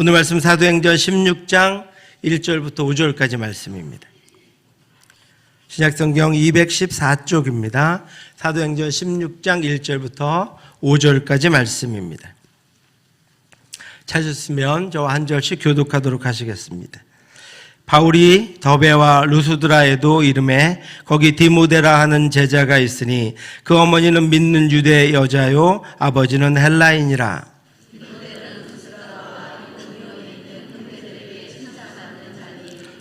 오늘 말씀 사도행전 16장 1절부터 5절까지 말씀입니다. 신약성경 214쪽입니다. 사도행전 16장 1절부터 5절까지 말씀입니다. 찾으시면 저와 한 절씩 교독하도록 하시겠습니다. 바울이 더베와 루스드라에도 이름에 거기 디모데라 하는 제자가 있으니 그 어머니는 믿는 유대 여자요 아버지는 헬라인이라.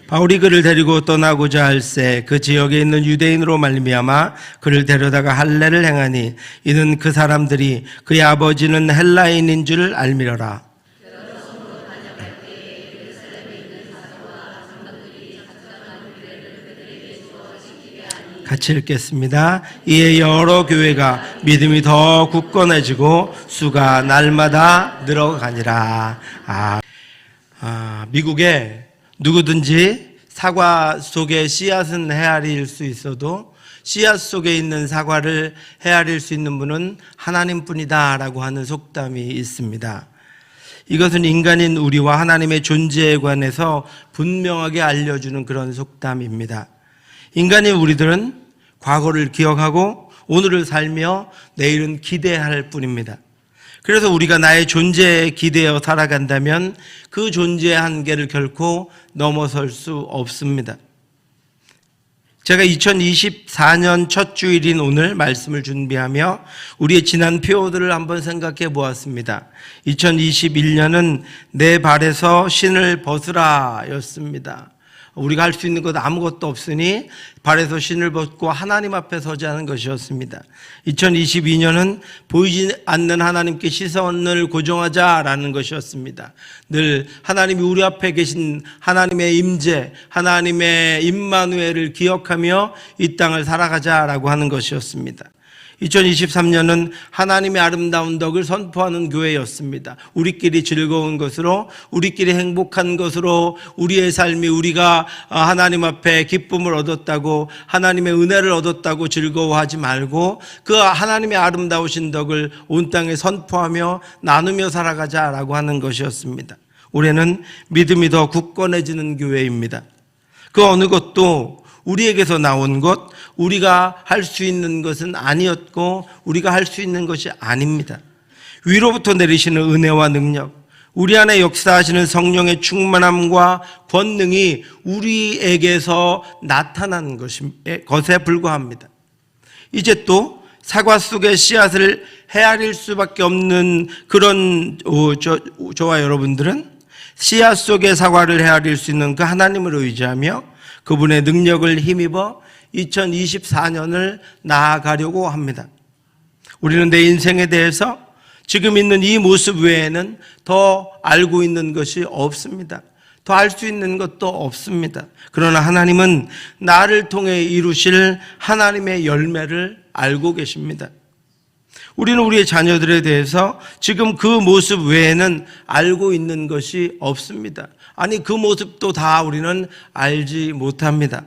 바울이 그를 데리고 떠나고자 할새 그 지역에 있는 유대인으로 말미암아 그를 데려다가 할례를 행하니 이는 그 사람들이 그의 아버지는 헬라인인 줄 알미러라. 같이 읽겠습니다. 이에 여러 교회가 믿음이 더 굳건해지고 수가 날마다 늘어가니라. 미국에 누구든지 사과 속에 씨앗은 헤아릴 수 있어도 씨앗 속에 있는 사과를 헤아릴 수 있는 분은 하나님뿐이다 라고 하는 속담이 있습니다. 이것은 인간인 우리와 하나님의 존재에 관해서 분명하게 알려주는 그런 속담입니다. 인간인 우리들은 과거를 기억하고 오늘을 살며 내일은 기대할 뿐입니다. 그래서 우리가 나의 존재에 기대어 살아간다면 그 존재의 한계를 결코 넘어설 수 없습니다. 제가 2024년 첫 주일인 오늘 말씀을 준비하며 우리의 지난 표어들을 한번 생각해 보았습니다. 2021년은 내 발에서 신을 벗으라 였습니다. 우리가 할 수 있는 것 아무것도 없으니 발에서 신을 벗고 하나님 앞에 서자는 것이었습니다. 2022년은 보이지 않는 하나님께 시선을 고정하자라는 것이었습니다. 늘 하나님이 우리 앞에 계신 하나님의 임재, 하나님의 임마누엘을 기억하며 이 땅을 살아가자라고 하는 것이었습니다. 2023년은 하나님의 아름다운 덕을 선포하는 교회였습니다. 우리끼리 즐거운 것으로, 우리끼리 행복한 것으로 우리의 삶이 우리가 하나님 앞에 기쁨을 얻었다고, 하나님의 은혜를 얻었다고 즐거워하지 말고 그 하나님의 아름다우신 덕을 온 땅에 선포하며 나누며 살아가자라고 하는 것이었습니다. 올해는 믿음이 더 굳건해지는 교회입니다. 그 어느 것도 우리에게서 나온 것, 우리가 할 수 있는 것은 아니었고 우리가 할 수 있는 것이 아닙니다. 위로부터 내리시는 은혜와 능력, 우리 안에 역사하시는 성령의 충만함과 권능이 우리에게서 나타난 것에 불과합니다. 이제 또 사과 속의 씨앗을 헤아릴 수밖에 없는 그런 저와 여러분들은 씨앗 속의 사과를 헤아릴 수 있는 그 하나님을 의지하며 그분의 능력을 힘입어 2024년을 나아가려고 합니다. 우리는 내 인생에 대해서 지금 있는 이 모습 외에는 더 알고 있는 것이 없습니다. 더 알 수 있는 것도 없습니다. 그러나 하나님은 나를 통해 이루실 하나님의 열매를 알고 계십니다. 우리는 우리의 자녀들에 대해서 지금 그 모습 외에는 알고 있는 것이 없습니다. 아니, 그 모습도 다 우리는 알지 못합니다.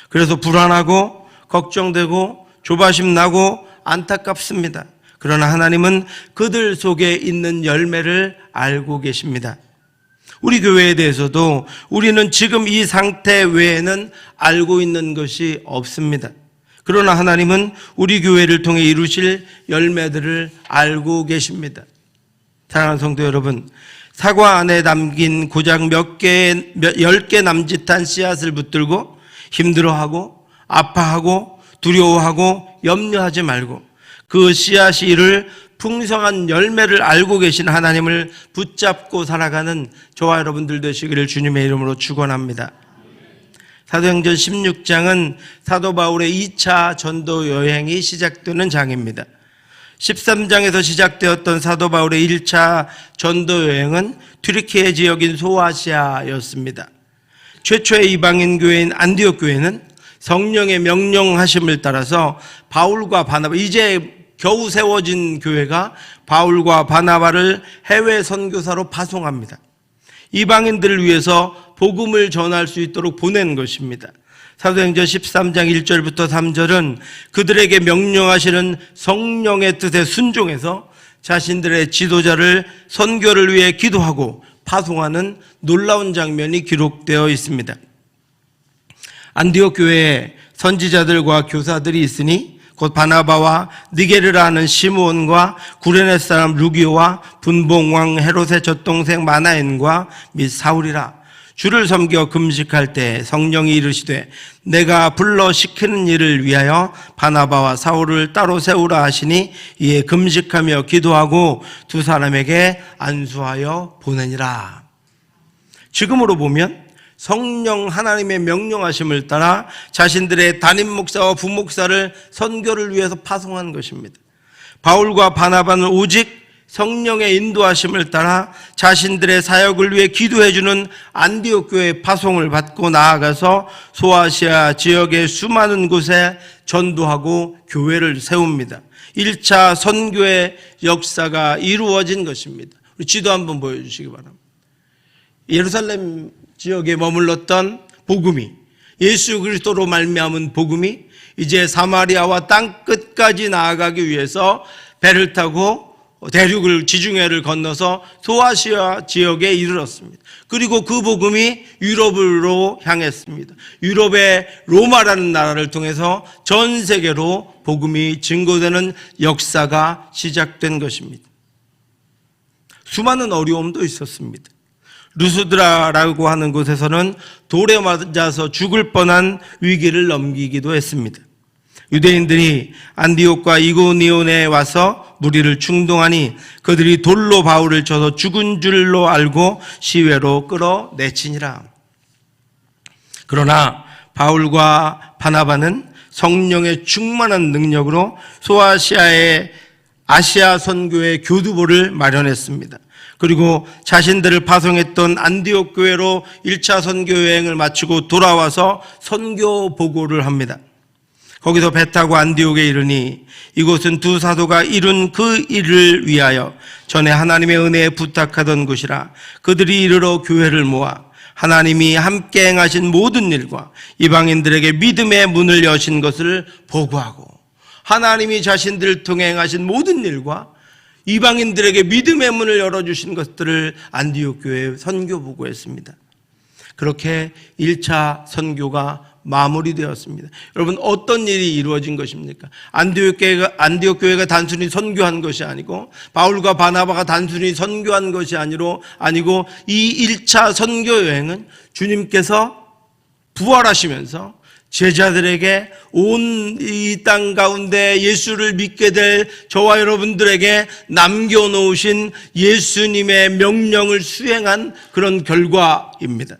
그래서 불안하고 걱정되고 조바심 나고 안타깝습니다. 그러나 하나님은 그들 속에 있는 열매를 알고 계십니다. 우리 교회에 대해서도 우리는 지금 이 상태 외에는 알고 있는 것이 없습니다. 그러나 하나님은 우리 교회를 통해 이루실 열매들을 알고 계십니다. 사랑하는 성도 여러분, 사과 안에 담긴 고작 10개 남짓한 씨앗을 붙들고 힘들어하고 아파하고 두려워하고 염려하지 말고 그 씨앗이 이룰 풍성한 열매를 알고 계신 하나님을 붙잡고 살아가는 저와 여러분들 되시기를 주님의 이름으로 축원합니다. 사도행전 16장은 사도 바울의 2차 전도 여행이 시작되는 장입니다. 13장에서 시작되었던 사도 바울의 1차 전도 여행은 튀르키예 지역인 소아시아였습니다. 최초의 이방인 교회인 안디옥 교회는 성령의 명령하심을 따라서 바울과 바나바, 이제 겨우 세워진 교회가 바울과 바나바를 해외 선교사로 파송합니다. 이방인들을 위해서 복음을 전할 수 있도록 보낸 것입니다. 사도행전 13장 1절부터 3절은 그들에게 명령하시는 성령의 뜻에 순종해서 자신들의 지도자를 선교를 위해 기도하고 파송하는 놀라운 장면이 기록되어 있습니다. 안디옥 교회에 선지자들과 교사들이 있으니 곧 바나바와 니게르라 하는 시므온과 구레네 사람 루기오와 분봉왕 헤롯의 젖동생 마나엔과 및 사울이라. 주를 섬겨 금식할 때 성령이 이르시되 내가 불러 시키는 일을 위하여 바나바와 사울을 따로 세우라 하시니 이에 금식하며 기도하고 두 사람에게 안수하여 보내니라. 지금으로 보면 성령 하나님의 명령하심을 따라 자신들의 담임 목사와 부목사를 선교를 위해서 파송한 것입니다. 바울과 바나바는 오직 성령의 인도하심을 따라 자신들의 사역을 위해 기도해주는 안디옥 교회의 파송을 받고 나아가서 소아시아 지역의 수많은 곳에 전도하고 교회를 세웁니다. 1차 선교의 역사가 이루어진 것입니다. 우리 지도 한번 보여주시기 바랍니다. 예루살렘 지역에 머물렀던 복음이, 예수 그리스도로 말미암은 복음이 이제 사마리아와 땅 끝까지 나아가기 위해서 배를 타고 대륙을, 지중해를 건너서 소아시아 지역에 이르렀습니다. 그리고 그 복음이 유럽으로 향했습니다. 유럽의 로마라는 나라를 통해서 전 세계로 복음이 증거되는 역사가 시작된 것입니다. 수많은 어려움도 있었습니다. 루스드라라고 하는 곳에서는 돌에 맞아서 죽을 뻔한 위기를 넘기기도 했습니다. 유대인들이 안디옥과 이고니온에 와서 무리를 충동하니 그들이 돌로 바울을 쳐서 죽은 줄로 알고 시외로 끌어내치니라. 그러나 바울과 바나바는 성령의 충만한 능력으로 소아시아의 아시아 선교의 교두보를 마련했습니다. 그리고 자신들을 파송했던 안디옥 교회로 1차 선교 여행을 마치고 돌아와서 선교 보고를 합니다. 거기서 배 타고 안디옥에 이르니 이곳은 두 사도가 이룬 그 일을 위하여 전에 하나님의 은혜에 부탁하던 곳이라. 그들이 이르러 교회를 모아 하나님이 함께 행하신 모든 일과 이방인들에게 믿음의 문을 여신 것을 보고하고, 하나님이 자신들을 통해 행하신 모든 일과 이방인들에게 믿음의 문을 열어주신 것들을 안디옥 교회에 선교 보고했습니다. 그렇게 1차 선교가 마무리되었습니다. 여러분, 어떤 일이 이루어진 것입니까? 안디옥 교회가 단순히 선교한 것이 아니고, 바울과 바나바가 단순히 선교한 것이 아니고 이 1차 선교 여행은 주님께서 부활하시면서 제자들에게 온 이 땅 가운데 예수를 믿게 될 저와 여러분들에게 남겨놓으신 예수님의 명령을 수행한 그런 결과입니다.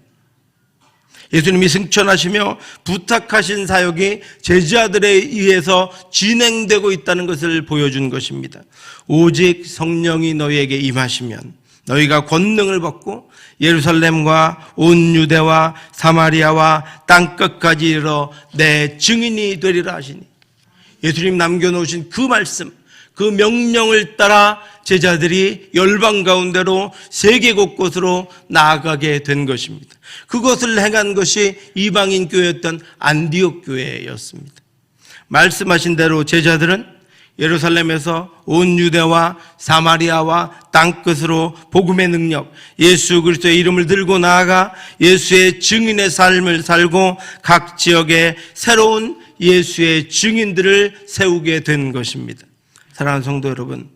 예수님이 승천하시며 부탁하신 사역이 제자들에 의해서 진행되고 있다는 것을 보여준 것입니다. 오직 성령이 너희에게 임하시면 너희가 권능을 받고 예루살렘과 온 유대와 사마리아와 땅끝까지 이르러 내 증인이 되리라 하시니, 예수님 남겨놓으신 그 말씀, 그 명령을 따라 제자들이 열방 가운데로 세계 곳곳으로 나아가게 된 것입니다. 그것을 행한 것이 이방인 교회였던 안디옥 교회였습니다. 말씀하신 대로 제자들은 예루살렘에서 온 유대와 사마리아와 땅끝으로 복음의 능력, 예수 그리스도의 이름을 들고 나아가 예수의 증인의 삶을 살고 각 지역에 새로운 예수의 증인들을 세우게 된 것입니다. 사랑하는 성도 여러분,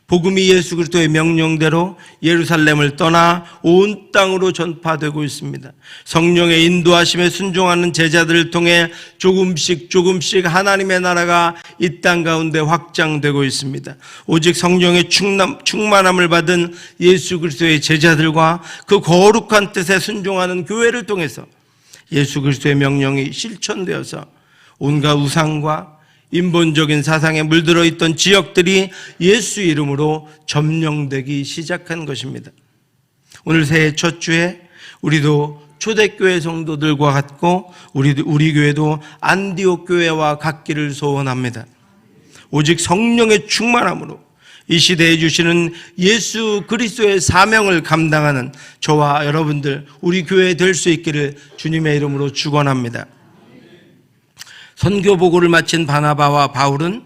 복음이 예수 그리스도의 명령대로 예루살렘을 떠나 온 땅으로 전파되고 있습니다. 성령의 인도하심에 순종하는 제자들을 통해 조금씩 하나님의 나라가 이 땅 가운데 확장되고 있습니다. 오직 성령의 충만함을 받은 예수 그리스도의 제자들과 그 거룩한 뜻에 순종하는 교회를 통해서 예수 그리스도의 명령이 실천되어서 온갖 우상과 인본적인 사상에 물들어 있던 지역들이 예수 이름으로 점령되기 시작한 것입니다. 오늘 새해 첫 주에 우리도 초대교회 성도들과 같고 우리 교회도 안디옥 교회와 같기를 소원합니다. 오직 성령의 충만함으로 이 시대에 주시는 예수 그리스도의 사명을 감당하는 저와 여러분들, 우리 교회 될 수 있기를 주님의 이름으로 축원합니다. 선교 보고를 마친 바나바와 바울은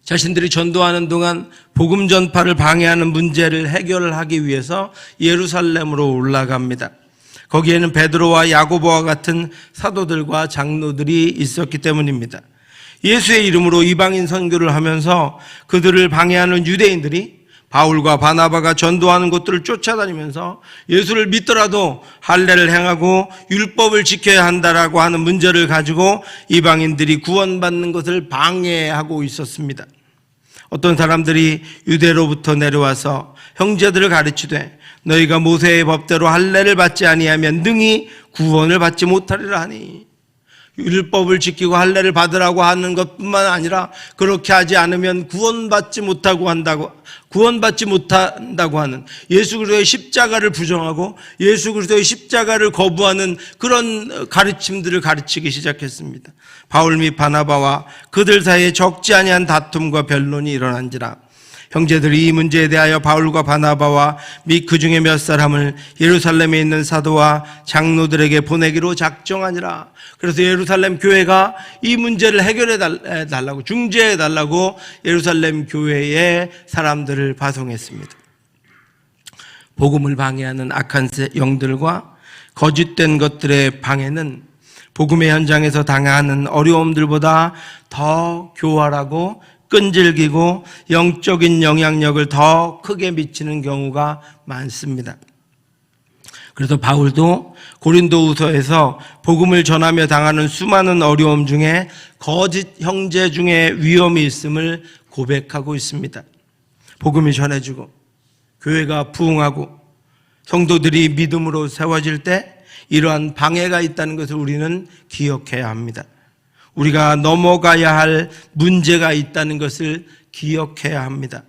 자신들이 전도하는 동안 복음 전파를 방해하는 문제를 해결하기 위해서 예루살렘으로 올라갑니다. 거기에는 베드로와 야고보와 같은 사도들과 장로들이 있었기 때문입니다. 예수의 이름으로 이방인 선교를 하면서 그들을 방해하는 유대인들이 바울과 바나바가 전도하는 곳들을 쫓아다니면서 예수를 믿더라도 할례를 행하고 율법을 지켜야 한다라고 하는 문제를 가지고 이방인들이 구원받는 것을 방해하고 있었습니다. 어떤 사람들이 유대로부터 내려와서 형제들을 가르치되 너희가 모세의 법대로 할례를 받지 아니하면 능히 구원을 받지 못하리라 하니, 율법을 지키고 할례를 받으라고 하는 것뿐만 아니라 그렇게 하지 않으면 구원받지 못한다고 하는, 예수 그리스도의 십자가를 부정하고 예수 그리스도의 십자가를 거부하는 그런 가르침들을 가르치기 시작했습니다. 바울 및 바나바와 그들 사이에 적지 아니한 다툼과 변론이 일어난지라 형제들이 이 문제에 대하여 바울과 바나바와 및 그 중에 몇 사람을 예루살렘에 있는 사도와 장로들에게 보내기로 작정하니라. 그래서 예루살렘 교회가 이 문제를 해결해 달라고, 중재해 달라고 예루살렘 교회에 사람들을 파송했습니다. 복음을 방해하는 악한 영들과 거짓된 것들의 방해는 복음의 현장에서 당하는 어려움들보다 더 교활하고 끈질기고 영적인 영향력을 더 크게 미치는 경우가 많습니다. 그래서 바울도 고린도후서에서 복음을 전하며 당하는 수많은 어려움 중에 거짓 형제 중에 위험이 있음을 고백하고 있습니다. 복음이 전해지고 교회가 부흥하고 성도들이 믿음으로 세워질 때 이러한 방해가 있다는 것을 우리는 기억해야 합니다. 우리가 넘어가야 할 문제가 있다는 것을 기억해야 합니다.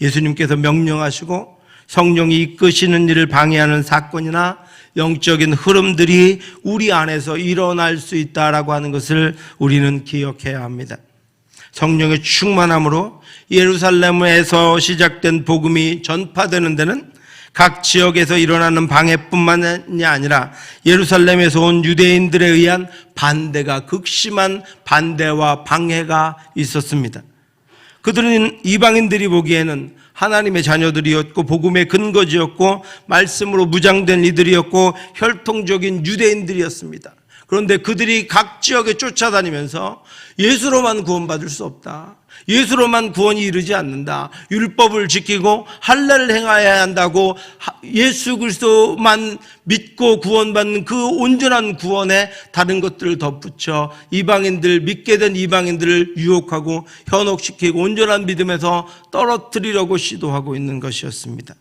예수님께서 명령하시고 성령이 이끄시는 일을 방해하는 사건이나 영적인 흐름들이 우리 안에서 일어날 수 있다라고 하는 것을 우리는 기억해야 합니다. 성령의 충만함으로 예루살렘에서 시작된 복음이 전파되는 데는 각 지역에서 일어나는 방해뿐만이 아니라 예루살렘에서 온 유대인들에 의한 반대가, 극심한 반대와 방해가 있었습니다. 그들은 이방인들이 보기에는 하나님의 자녀들이었고 복음의 근거지였고 말씀으로 무장된 이들이었고 혈통적인 유대인들이었습니다. 그런데 그들이 각 지역에 쫓아다니면서 예수로만 구원받을 수 없다, 예수로만 구원이 이르지 않는다, 율법을 지키고 할례를 행해야 한다고 예수 그리스도만 믿고 구원받는 그 온전한 구원에 다른 것들을 덧붙여 이방인들, 믿게 된 이방인들을 유혹하고 현혹시키고 온전한 믿음에서 떨어뜨리려고 시도하고 있는 것이었습니다.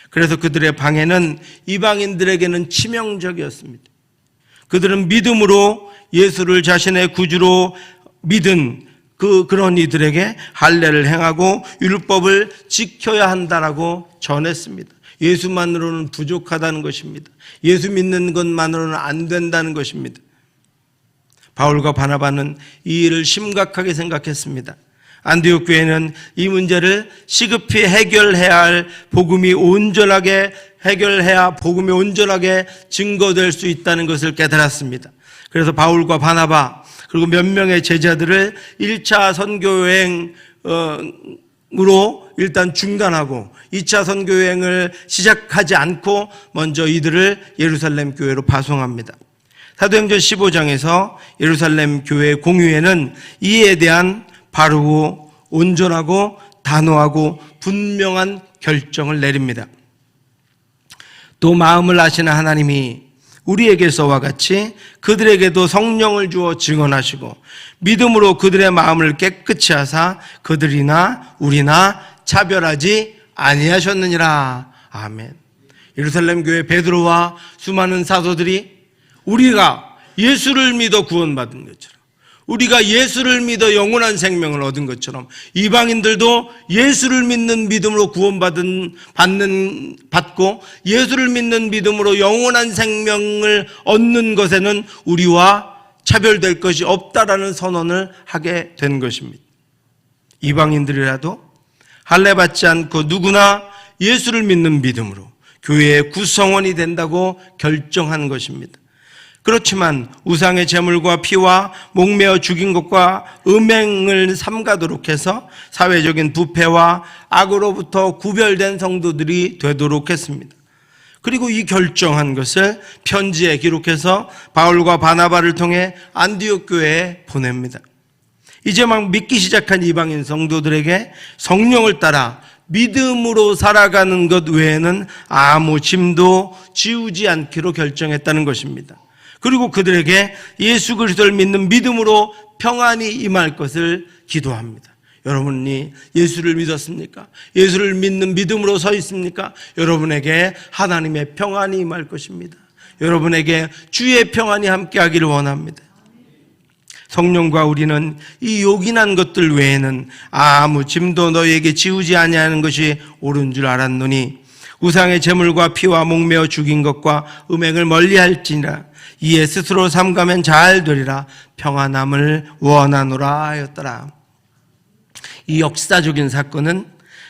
그래서 그들의 방해는 이방인들에게는 치명적이었습니다. 그들은 믿음으로 예수를 자신의 구주로 믿은 그런 이들에게 할례를 행하고 율법을 지켜야 한다라고 전했습니다. 예수만으로는 부족하다는 것입니다. 예수 믿는 것만으로는 안 된다는 것입니다. 바울과 바나바는 이 일을 심각하게 생각했습니다. 안디옥 교회는 이 문제를 시급히 해결해야 할, 복음이 온전하게 해결해야 복음이 온전하게 증거될 수 있다는 것을 깨달았습니다. 그래서 바울과 바나바 그리고 몇 명의 제자들을 1차 선교여행으로 일단 중단하고 2차 선교여행을 시작하지 않고 먼저 이들을 예루살렘 교회로 파송합니다. 사도행전 15장에서 예루살렘 교회 공유회는 이에 대한 바르고 온전하고 단호하고 분명한 결정을 내립니다. 또 마음을 아시는 하나님이 우리에게서와 같이 그들에게도 성령을 주어 증언하시고 믿음으로 그들의 마음을 깨끗이 하사 그들이나 우리나 차별하지 아니하셨느니라. 아멘. 예루살렘 교회 베드로와 수많은 사도들이 우리가 예수를 믿어 구원받은 것처럼, 우리가 예수를 믿어 영원한 생명을 얻은 것처럼 이방인들도 예수를 믿는 믿음으로 받고 예수를 믿는 믿음으로 영원한 생명을 얻는 것에는 우리와 차별될 것이 없다라는 선언을 하게 된 것입니다. 이방인들이라도 할례 받지 않고 누구나 예수를 믿는 믿음으로 교회의 구성원이 된다고 결정한 것입니다. 그렇지만 우상의 제물과 피와 목매어 죽인 것과 음행을 삼가도록 해서 사회적인 부패와 악으로부터 구별된 성도들이 되도록 했습니다. 그리고 이 결정한 것을 편지에 기록해서 바울과 바나바를 통해 안디옥 교회에 보냅니다. 이제 막 믿기 시작한 이방인 성도들에게 성령을 따라 믿음으로 살아가는 것 외에는 아무 짐도 지우지 않기로 결정했다는 것입니다. 그리고 그들에게 예수 그리스도를 믿는 믿음으로 평안이 임할 것을 기도합니다. 여러분이 예수를 믿었습니까? 예수를 믿는 믿음으로 서 있습니까? 여러분에게 하나님의 평안이 임할 것입니다. 여러분에게 주의 평안이 함께하기를 원합니다. 성령과 우리는 이 요긴한 것들 외에는 아무 짐도 너희에게 지우지 아니하는 것이 옳은 줄 알았노니 우상의 제물과 피와 목매어 죽인 것과 음행을 멀리할지니라. 이에 스스로 삼가면 잘 되리라. 평안함을 원하노라 하였더라. 이 역사적인 사건은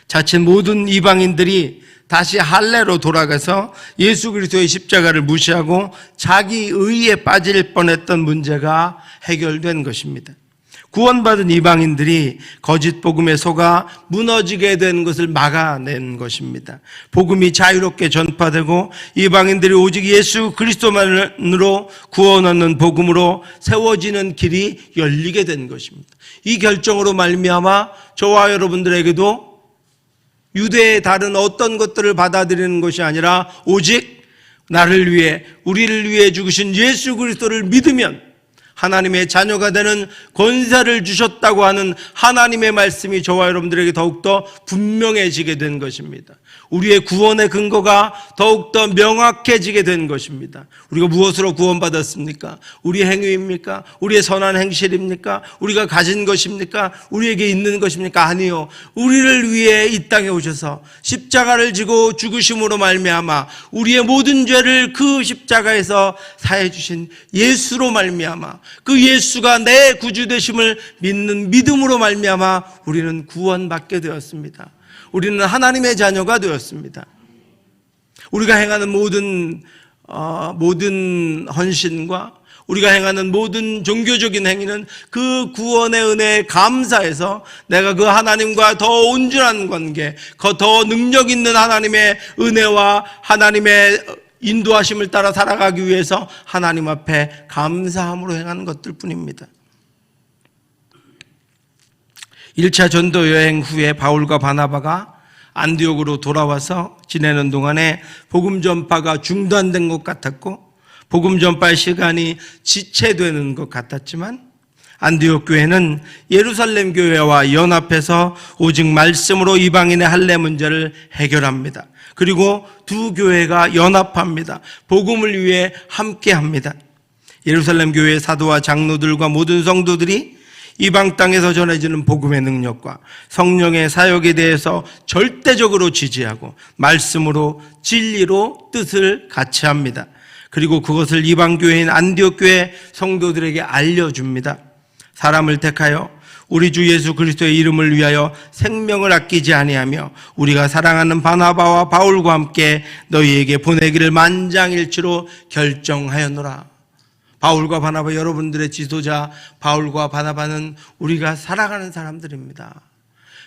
자칫 모든 이방인들이 다시 할례로 돌아가서 예수 그리스도의 십자가를 무시하고 자기 의에 빠질 뻔했던 문제가 해결된 것입니다. 구원받은 이방인들이 거짓 복음에 속아 무너지게 된 것을 막아낸 것입니다. 복음이 자유롭게 전파되고 이방인들이 오직 예수 그리스도만으로 구원 얻는 복음으로 세워지는 길이 열리게 된 것입니다. 이 결정으로 말미암아 저와 여러분들에게도 유대의 다른 어떤 것들을 받아들이는 것이 아니라 오직 나를 위해 우리를 위해 죽으신 예수 그리스도를 믿으면 하나님의 자녀가 되는 권세를 주셨다고 하는 하나님의 말씀이 저와 여러분들에게 더욱더 분명해지게 된 것입니다. 우리의 구원의 근거가 더욱더 명확해지게 된 것입니다. 우리가 무엇으로 구원받았습니까? 우리의 행위입니까? 우리의 선한 행실입니까? 우리가 가진 것입니까? 우리에게 있는 것입니까? 아니요. 우리를 위해 이 땅에 오셔서 십자가를 지고 죽으심으로 말미암아 우리의 모든 죄를 그 십자가에서 사해 주신 예수로 말미암아 그 예수가 내 구주 되심을 믿는 믿음으로 말미암아 우리는 구원받게 되었습니다. 우리는 하나님의 자녀가 되었습니다. 우리가 행하는 모든 헌신과 우리가 행하는 모든 종교적인 행위는 그 구원의 은혜에 감사해서 내가 그 하나님과 더 온전한 관계, 더 능력 있는 하나님의 은혜와 하나님의 인도하심을 따라 살아가기 위해서 하나님 앞에 감사함으로 행하는 것들 뿐입니다. 1차 전도 여행 후에 바울과 바나바가 안디옥으로 돌아와서 지내는 동안에 복음 전파가 중단된 것 같았고 복음 전파의 시간이 지체되는 것 같았지만 안디옥 교회는 예루살렘 교회와 연합해서 오직 말씀으로 이방인의 할례 문제를 해결합니다. 그리고 두 교회가 연합합니다. 복음을 위해 함께합니다. 예루살렘 교회의 사도와 장로들과 모든 성도들이 이방 땅에서 전해지는 복음의 능력과 성령의 사역에 대해서 절대적으로 지지하고 말씀으로 진리로 뜻을 같이 합니다. 그리고 그것을 이방 교회인 안디옥 교회 성도들에게 알려줍니다. 사람을 택하여 우리 주 예수 그리스도의 이름을 위하여 생명을 아끼지 아니하며 우리가 사랑하는 바나바와 바울과 함께 너희에게 보내기를 만장일치로 결정하였노라. 바울과 바나바, 여러분들의 지도자 바울과 바나바는 우리가 사랑하는 사람들입니다.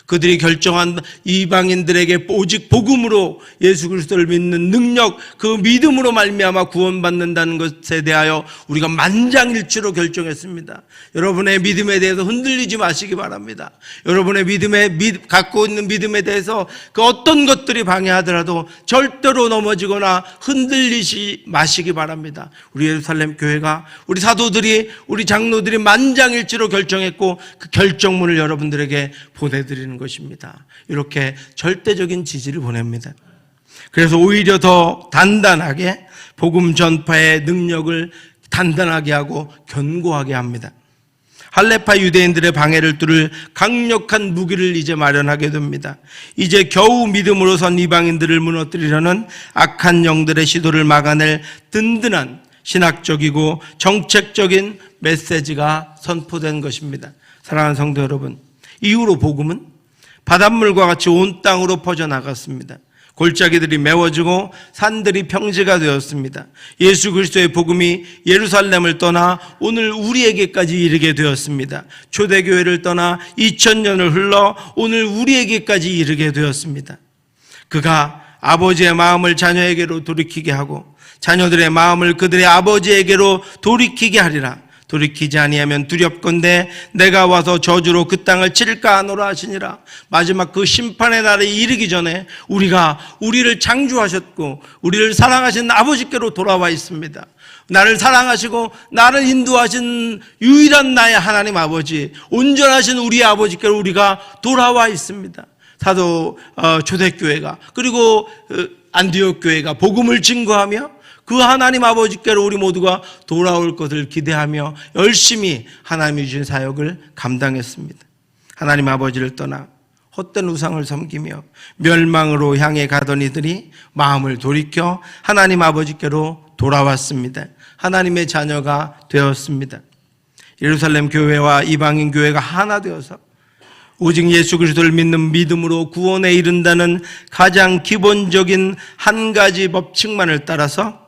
그들이 결정한 이방인들에게 오직 복음으로 예수 그리스도를 믿는 능력, 그 믿음으로 말미암아 구원받는다는 것에 대하여 우리가 만장일치로 결정했습니다. 여러분의 믿음에 대해서 흔들리지 마시기 바랍니다. 여러분의 갖고 있는 믿음에 대해서 그 어떤 것들이 방해하더라도 절대로 넘어지거나 흔들리지 마시기 바랍니다. 우리 예루살렘 교회가, 우리 사도들이, 우리 장로들이 만장일치로 결정했고 그 결정문을 여러분들에게 보내드리는 것입니다. 이렇게 절대적인 지지를 보냅니다. 그래서 오히려 더 단단하게 복음 전파의 능력을 단단하게 하고 견고하게 합니다. 할례파 유대인들의 방해를 뚫을 강력한 무기를 이제 마련하게 됩니다. 이제 겨우 믿음으로 선 이방인들을 무너뜨리려는 악한 영들의 시도를 막아낼 든든한 신학적이고 정책적인 메시지가 선포된 것입니다. 사랑하는 성도 여러분, 이후로 복음은 바닷물과 같이 온 땅으로 퍼져나갔습니다. 골짜기들이 메워지고 산들이 평지가 되었습니다. 예수 그리스도의 복음이 예루살렘을 떠나 오늘 우리에게까지 이르게 되었습니다. 초대교회를 떠나 2000년을 흘러 오늘 우리에게까지 이르게 되었습니다. 그가 아버지의 마음을 자녀에게로 돌이키게 하고 자녀들의 마음을 그들의 아버지에게로 돌이키게 하리라. 돌이키지 아니하면 두렵건대 내가 와서 저주로 그 땅을 칠까 하노라 하시니라. 마지막 그 심판의 날에 이르기 전에 우리가 우리를 창조하셨고 우리를 사랑하신 아버지께로 돌아와 있습니다. 나를 사랑하시고 나를 인도하신 유일한 나의 하나님 아버지, 온전하신 우리 아버지께로 우리가 돌아와 있습니다. 사도 초대교회가 그리고 안디옥 교회가 복음을 증거하며 그 하나님 아버지께로 우리 모두가 돌아올 것을 기대하며 열심히 하나님이 주신 사역을 감당했습니다. 하나님 아버지를 떠나 헛된 우상을 섬기며 멸망으로 향해 가던 이들이 마음을 돌이켜 하나님 아버지께로 돌아왔습니다. 하나님의 자녀가 되었습니다. 예루살렘 교회와 이방인 교회가 하나 되어서 오직 예수 그리스도를 믿는 믿음으로 구원에 이른다는 가장 기본적인 한 가지 법칙만을 따라서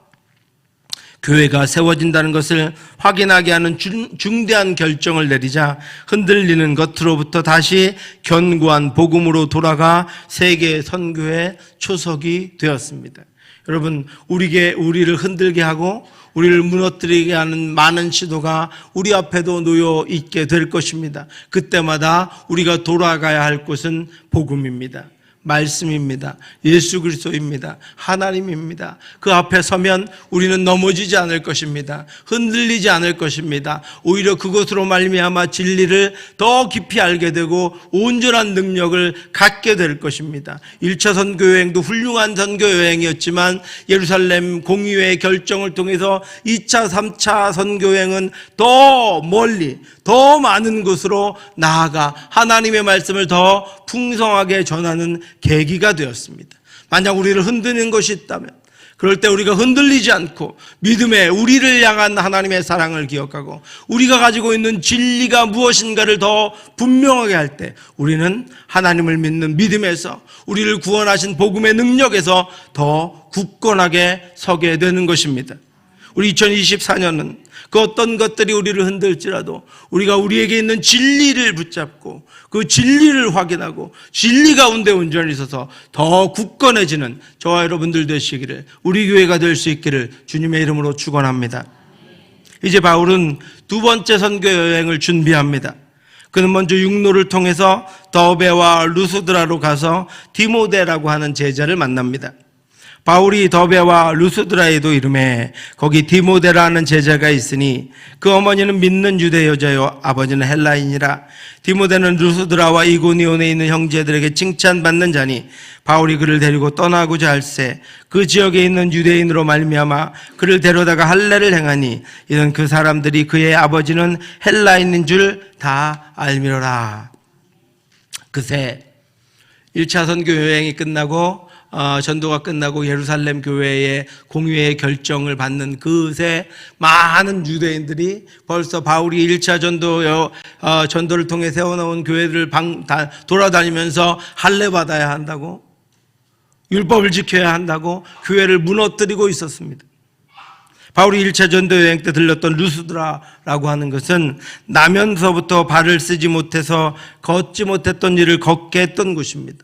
교회가 세워진다는 것을 확인하게 하는 중대한 결정을 내리자 흔들리는 겉으로부터 다시 견고한 복음으로 돌아가 세계 선교의 초석이 되었습니다. 여러분, 우리를 흔들게 하고 우리를 무너뜨리게 하는 많은 시도가 우리 앞에도 놓여 있게 될 것입니다. 그때마다 우리가 돌아가야 할 곳은 복음입니다. 말씀입니다. 예수 그리스도입니다. 하나님입니다. 그 앞에 서면 우리는 넘어지지 않을 것입니다. 흔들리지 않을 것입니다. 오히려 그것으로 말미암아 진리를 더 깊이 알게 되고 온전한 능력을 갖게 될 것입니다. 1차 선교여행도 훌륭한 선교여행이었지만 예루살렘 공의회의 결정을 통해서 2차, 3차 선교여행은 더 멀리 더 많은 곳으로 나아가 하나님의 말씀을 더 풍성하게 전하는 계기가 되었습니다. 만약 우리를 흔드는 것이 있다면 그럴 때 우리가 흔들리지 않고 믿음의 우리를 향한 하나님의 사랑을 기억하고 우리가 가지고 있는 진리가 무엇인가를 더 분명하게 할 때 우리는 하나님을 믿는 믿음에서 우리를 구원하신 복음의 능력에서 더 굳건하게 서게 되는 것입니다. 우리 2024년은 그 어떤 것들이 우리를 흔들지라도 우리가 우리에게 있는 진리를 붙잡고 그 진리를 확인하고 진리 가운데 온전히 있어서 더 굳건해지는 저와 여러분들 되시기를, 우리 교회가 될 수 있기를 주님의 이름으로 축원합니다. 이제 바울은 두 번째 선교 여행을 준비합니다. 그는 먼저 육로를 통해서 더베와 루스드라로 가서 디모데라고 하는 제자를 만납니다. 바울이 더베와 루스드라에도 이르매 거기 디모데라는 제자가 있으니 그 어머니는 믿는 유대 여자요 아버지는 헬라인이라. 디모데는 루스드라와 이고니온에 있는 형제들에게 칭찬받는 자니 바울이 그를 데리고 떠나고자 할새 그 지역에 있는 유대인으로 말미암아 그를 데려다가 할례를 행하니 이는 그 사람들이 그의 아버지는 헬라인인 줄 다 알미로라. 그새 1차 선교 여행이 끝나고 전도가 끝나고 예루살렘 교회의 공의회의 결정을 받는 그새 많은 유대인들이 벌써 바울이 1차 전도를 통해 세워놓은 교회들을 돌아다니면서 할례 받아야 한다고, 율법을 지켜야 한다고 교회를 무너뜨리고 있었습니다. 바울이 1차 전도 여행 때 들렸던 루스드라라고 하는 것은 나면서부터 발을 쓰지 못해서 걷지 못했던 일을 걷게 했던 곳입니다.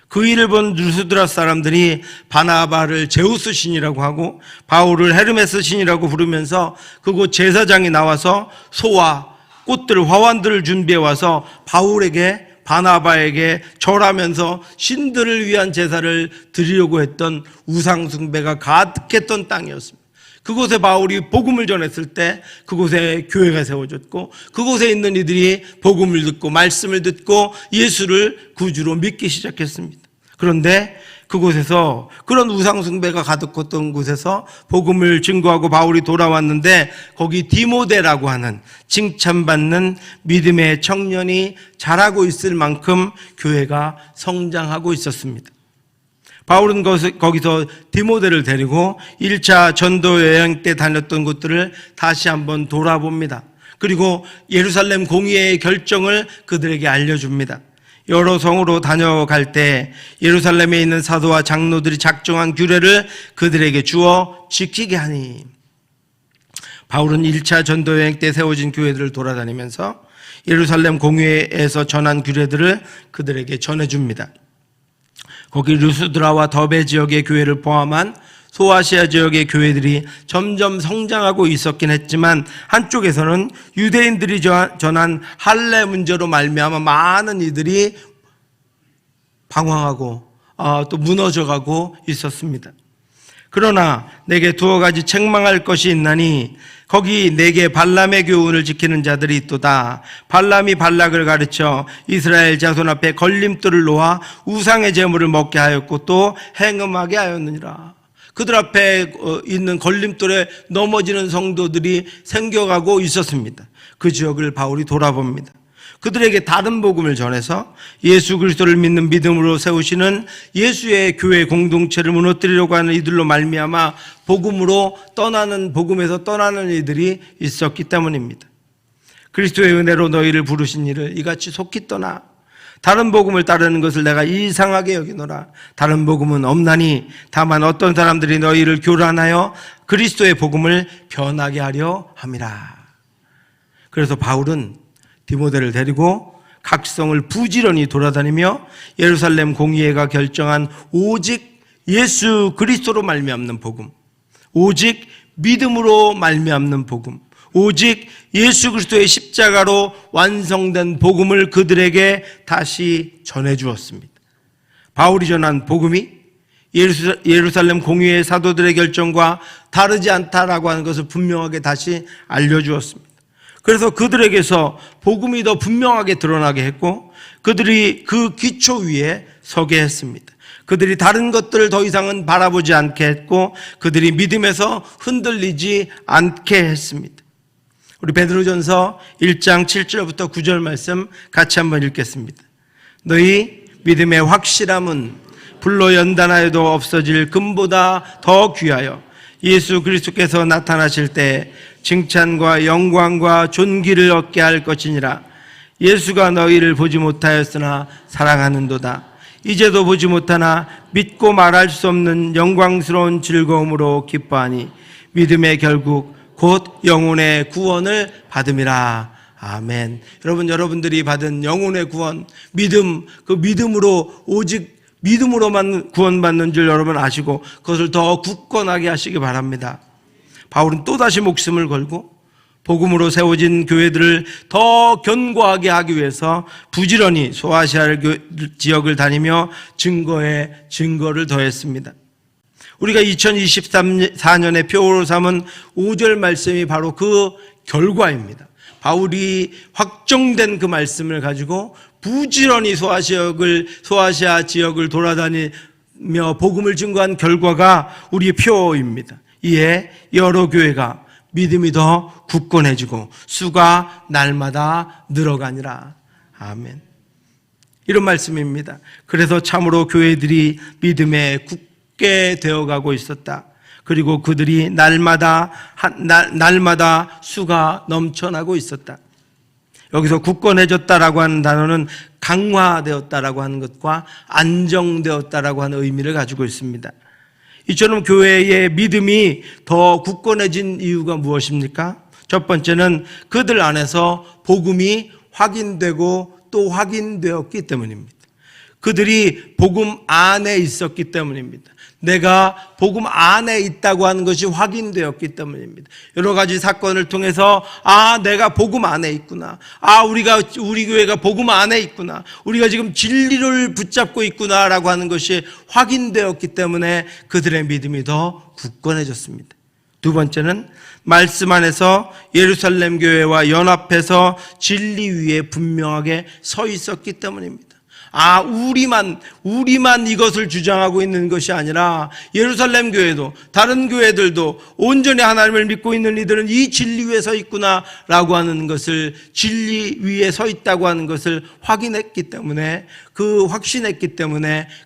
그 일을 본 루스드라 사람들이 바나바를 제우스 신이라고 하고 바울을 헤르메스 신이라고 부르면서 그곳 제사장이 나와서 소와 꽃들, 화환들을 준비해 와서 바울에게, 바나바에게 절하면서 신들을 위한 제사를 드리려고 했던 우상숭배가 가득했던 땅이었습니다. 그곳에 바울이 복음을 전했을 때 그곳에 교회가 세워졌고 그곳에 있는 이들이 복음을 듣고 말씀을 듣고 예수를 구주로 믿기 시작했습니다. 그런데 그곳에서, 그런 우상숭배가 가득했던 곳에서 복음을 증거하고 바울이 돌아왔는데 거기 디모데라고 하는 칭찬받는 믿음의 청년이 자라고 있을 만큼 교회가 성장하고 있었습니다. 바울은 거기서 디모데를 데리고 1차 전도 여행 때 다녔던 곳들을 다시 한번 돌아봅니다. 그리고 예루살렘 공의회의 결정을 그들에게 알려줍니다. 여러 성으로 다녀갈 때 예루살렘에 있는 사도와 장로들이 작정한 규례를 그들에게 주어 지키게 하니, 바울은 1차 전도 여행 때 세워진 교회들을 돌아다니면서 예루살렘 공회에서 전한 규례들을 그들에게 전해줍니다. 거기 루스드라와 더베 지역의 교회를 포함한 소아시아 지역의 교회들이 점점 성장하고 있었긴 했지만, 한쪽에서는 유대인들이 전한 할례 문제로 말미암아 많은 이들이 방황하고 또 무너져가고 있었습니다. 그러나 내게 두어 가지 책망할 것이 있나니 거기 내게 발람의 교훈을 지키는 자들이 있도다. 발람이 발락을 가르쳐 이스라엘 자손 앞에 걸림돌을 놓아 우상의 제물을 먹게 하였고 또 행음하게 하였느니라. 그들 앞에 있는 걸림돌에 넘어지는 성도들이 생겨가고 있었습니다. 그 지역을 바울이 돌아봅니다. 그들에게 다른 복음을 전해서 예수 그리스도를 믿는 믿음으로 세우시는 예수의 교회 공동체를 무너뜨리려고 하는 이들로 말미암아 복음에서 떠나는 이들이 있었기 때문입니다. 그리스도의 은혜로 너희를 부르신 이를 이같이 속히 떠나 다른 복음을 따르는 것을 내가 이상하게 여기노라. 다른 복음은 없나니 다만 어떤 사람들이 너희를 교란하여 그리스도의 복음을 변하게 하려 함이라. 그래서 바울은 디모데를 데리고 각 성을 부지런히 돌아다니며 예루살렘 공의회가 결정한 오직 예수 그리스도로 말미암는 복음, 오직 믿음으로 말미암는 복음, 오직 예수 그리스도의 십자가로 완성된 복음을 그들에게 다시 전해주었습니다. 바울이 전한 복음이 예루살렘 공의회 사도들의 결정과 다르지 않다라고 하는 것을 분명하게 다시 알려주었습니다. 그래서 그들에게서 복음이 더 분명하게 드러나게 했고 그들이 그 기초 위에 서게 했습니다. 그들이 다른 것들을 더 이상은 바라보지 않게 했고 그들이 믿음에서 흔들리지 않게 했습니다. 우리 베드로전서 1장 7절부터 9절 말씀 같이 한번 읽겠습니다. 너희 믿음의 확실함은 불로 연단하여도 없어질 금보다 더 귀하여 예수 그리스도께서 나타나실 때 칭찬과 영광과 존귀를 얻게 할 것이니라. 예수가 너희를 보지 못하였으나 사랑하는도다. 이제도 보지 못하나 믿고 말할 수 없는 영광스러운 즐거움으로 기뻐하니 믿음의 결국 곧 영혼의 구원을 받음이라. 아멘. 여러분들이 받은 영혼의 구원, 믿음, 그 믿음으로 오직 믿음으로만 구원받는 줄 여러분 아시고 그것을 더 굳건하게 하시기 바랍니다. 바울은 또다시 목숨을 걸고 복음으로 세워진 교회들을 더 견고하게 하기 위해서 부지런히 소아시아 지역을 다니며 증거에 증거를 더했습니다. 우리가 2024년의 표로 삼은 5절 말씀이 바로 그 결과입니다. 바울이 확정된 그 말씀을 가지고 부지런히 소아시아 지역을 돌아다니며 복음을 증거한 결과가 우리의 표입니다. 이에 여러 교회가 믿음이 더 굳건해지고 수가 날마다 늘어가니라. 아멘. 이런 말씀입니다. 그래서 참으로 교회들이 믿음에 굳게 되어가고 있었다. 그리고 그들이 날마다 수가 넘쳐나고 있었다. 여기서 굳건해졌다라고 하는 단어는 강화되었다라고 하는 것과 안정되었다라고 하는 의미를 가지고 있습니다. 이처럼 교회의 믿음이 더 굳건해진 이유가 무엇입니까? 첫 번째는 그들 안에서 복음이 확인되고 또 확인되었기 때문입니다. 그들이 복음 안에 있었기 때문입니다. 내가 복음 안에 있다고 하는 것이 확인되었기 때문입니다. 여러 가지 사건을 통해서 내가 복음 안에 있구나. 우리 교회가 복음 안에 있구나. 우리가 지금 진리를 붙잡고 있구나라고 하는 것이 확인되었기 때문에 그들의 믿음이 더 굳건해졌습니다. 두 번째는 말씀 안에서 예루살렘 교회와 연합해서 진리 위에 분명하게 서 있었기 때문입니다. 우리만 이것을 주장하고 있는 것이 아니라 예루살렘 교회도 다른 교회들도 온전히 하나님을 믿고 있는 이들은 이 진리 위에 서 있구나라고 하는 것을, 진리 위에 서 있다고 하는 것을 확신했기 때문에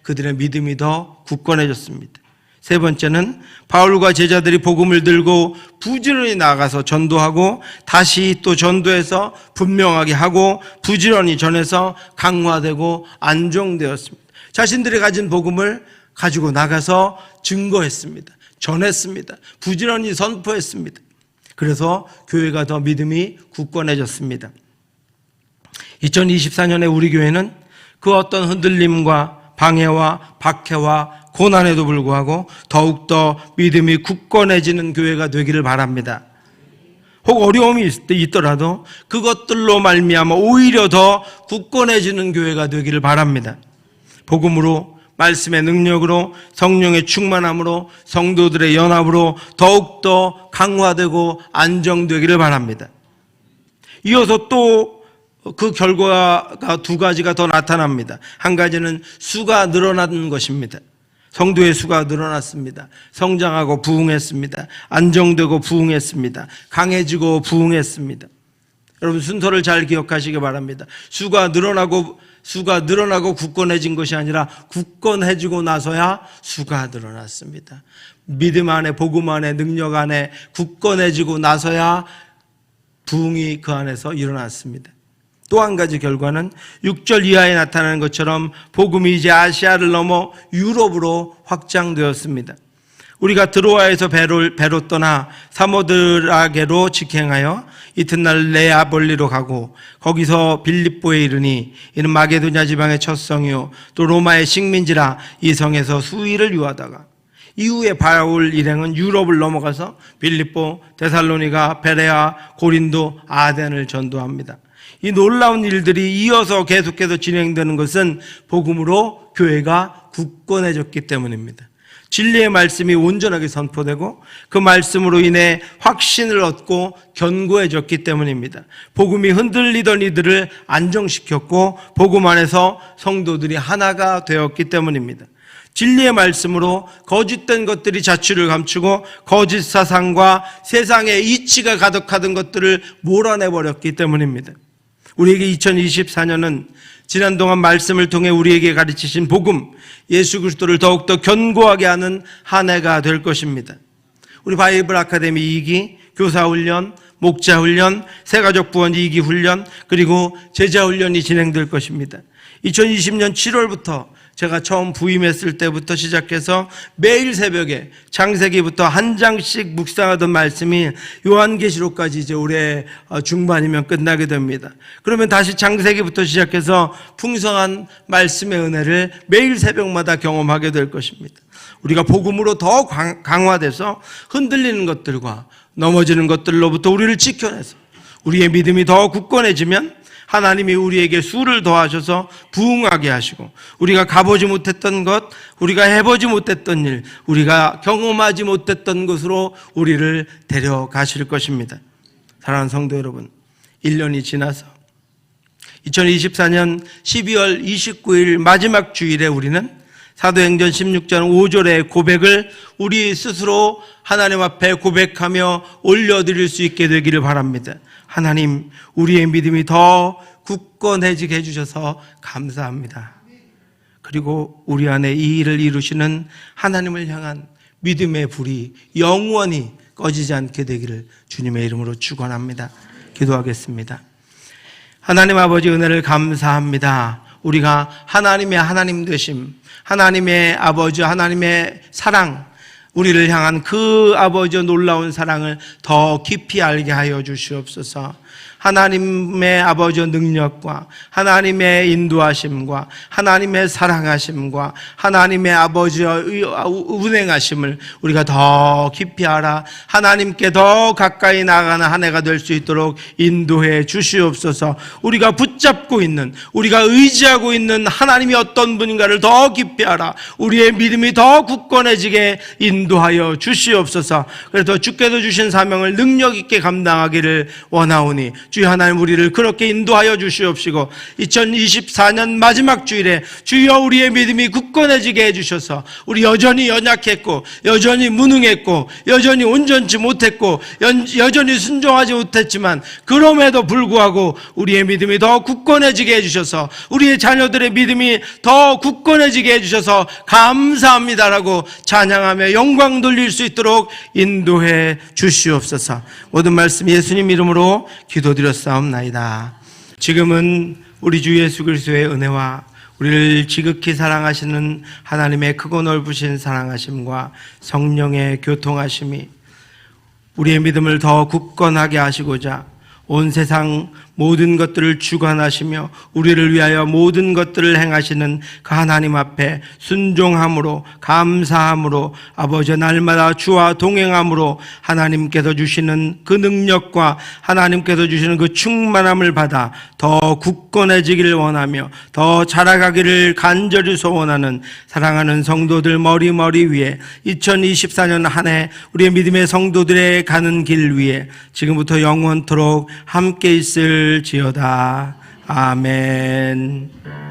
그들의 믿음이 더 굳건해졌습니다. 세 번째는 바울과 제자들이 복음을 들고 부지런히 나가서 전도하고 다시 또 전도해서 분명하게 하고 부지런히 전해서 강화되고 안정되었습니다. 자신들이 가진 복음을 가지고 나가서 증거했습니다. 전했습니다. 부지런히 선포했습니다. 그래서 교회가 더 믿음이 굳건해졌습니다. 2024년에 우리 교회는 그 어떤 흔들림과 방해와 박해와 고난에도 불구하고 더욱더 믿음이 굳건해지는 교회가 되기를 바랍니다. 혹 어려움이 있더라도 그것들로 말미암아 오히려 더 굳건해지는 교회가 되기를 바랍니다. 복음으로, 말씀의 능력으로, 성령의 충만함으로, 성도들의 연합으로 더욱더 강화되고 안정되기를 바랍니다. 이어서 또 그 결과가 두 가지가 더 나타납니다. 한 가지는 수가 늘어나는 것입니다. 성도의 수가 늘어났습니다. 성장하고 부흥했습니다. 안정되고 부흥했습니다. 강해지고 부흥했습니다. 여러분 순서를 잘 기억하시기 바랍니다. 수가 늘어나고 굳건해진 것이 아니라 굳건해지고 나서야 수가 늘어났습니다. 믿음 안에, 복음 안에, 능력 안에 굳건해지고 나서야 부흥이 그 안에서 일어났습니다. 또 한 가지 결과는 6절 이하에 나타나는 것처럼 복음이 이제 아시아를 넘어 유럽으로 확장되었습니다. 우리가 드로아에서 배로 떠나 사모드라게로 직행하여 이튿날 네아볼리로 가고 거기서 빌립보에 이르니 이는 마게도냐 지방의 첫 성이요 또 로마의 식민지라 이 성에서 수일을 유하다가 이후에 바울 일행은 유럽을 넘어가서 빌립보, 데살로니가, 베레아, 고린도, 아덴을 전도합니다. 이 놀라운 일들이 이어서 계속해서 진행되는 것은 복음으로 교회가 굳건해졌기 때문입니다. 진리의 말씀이 온전하게 선포되고 그 말씀으로 인해 확신을 얻고 견고해졌기 때문입니다. 복음이 흔들리던 이들을 안정시켰고 복음 안에서 성도들이 하나가 되었기 때문입니다. 진리의 말씀으로 거짓된 것들이 자취를 감추고 거짓 사상과 세상의 이치가 가득하던 것들을 몰아내버렸기 때문입니다. 우리에게 2024년은 지난 동안 말씀을 통해 우리에게 가르치신 복음, 예수 그리스도를 더욱더 견고하게 하는 한 해가 될 것입니다. 우리 바이블 아카데미 2기, 교사훈련, 목자훈련, 새가족 부원 2기 훈련, 그리고 제자훈련이 진행될 것입니다. 2020년 7월부터 제가 처음 부임했을 때부터 시작해서 매일 새벽에 창세기부터 한 장씩 묵상하던 말씀이 요한계시록까지 이제 올해 중반이면 끝나게 됩니다. 그러면 다시 창세기부터 시작해서 풍성한 말씀의 은혜를 매일 새벽마다 경험하게 될 것입니다. 우리가 복음으로 더 강화돼서 흔들리는 것들과 넘어지는 것들로부터 우리를 지켜내서 우리의 믿음이 더 굳건해지면 하나님이 우리에게 수를 더하셔서 부흥하게 하시고 우리가 가보지 못했던 것, 우리가 해보지 못했던 일, 우리가 경험하지 못했던 것으로 우리를 데려가실 것입니다. 사랑하는 성도 여러분, 1년이 지나서 2024년 12월 29일 마지막 주일에 우리는 사도행전 16장 5절의 고백을 우리 스스로 하나님 앞에 고백하며 올려드릴 수 있게 되기를 바랍니다. 하나님, 우리의 믿음이 더 굳건해지게 해주셔서 감사합니다. 그리고 우리 안에 이 일을 이루시는 하나님을 향한 믿음의 불이 영원히 꺼지지 않게 되기를 주님의 이름으로 축원합니다. 기도하겠습니다. 하나님 아버지 은혜를 감사합니다. 우리가 하나님의 하나님 되심, 하나님의 아버지, 하나님의 사랑, 우리를 향한 그 아버지의 놀라운 사랑을 더 깊이 알게 하여 주시옵소서. 하나님의 아버지의 능력과 하나님의 인도하심과 하나님의 사랑하심과 하나님의 아버지의 운행하심을 우리가 더 깊이 알아 하나님께 더 가까이 나아가는 한 해가 될 수 있도록 인도해 주시옵소서. 우리가 붙잡고 있는, 우리가 의지하고 있는 하나님이 어떤 분인가를 더 깊이 알아 우리의 믿음이 더 굳건해지게 인도하여 주시옵소서. 그래서 주께서 주신 사명을 능력 있게 감당하기를 원하오니 주여 하나님 우리를 그렇게 인도하여 주시옵시고 2024년 마지막 주일에 주여 우리의 믿음이 굳건해지게 해주셔서 우리 여전히 연약했고 여전히 무능했고 여전히 온전치 못했고 여전히 순종하지 못했지만 그럼에도 불구하고 우리의 믿음이 더 굳건해지게 해주셔서 우리의 자녀들의 믿음이 더 굳건해지게 해주셔서 감사합니다라고 찬양하며 영광 돌릴 수 있도록 인도해 주시옵소서. 모든 말씀 예수님 이름으로 기도드렸사옵나이다. 지금은 우리 주 예수 그리스도의 은혜와 우리를 지극히 사랑하시는 하나님의 크고 넓으신 사랑하심과 성령의 교통하심이 우리의 믿음을 더 굳건하게 하시고자 온 세상 모든 것들을 주관하시며 우리를 위하여 모든 것들을 행하시는 그 하나님 앞에 순종함으로 감사함으로 아버지 날마다 주와 동행함으로 하나님께서 주시는 그 능력과 하나님께서 주시는 그 충만함을 받아 더 굳건해지기를 원하며 더 자라가기를 간절히 소원하는 사랑하는 성도들 머리 위에 2024년 한 해 우리의 믿음의 성도들의 가는 길 위에 지금부터 영원토록 함께 있을지어다. 아멘.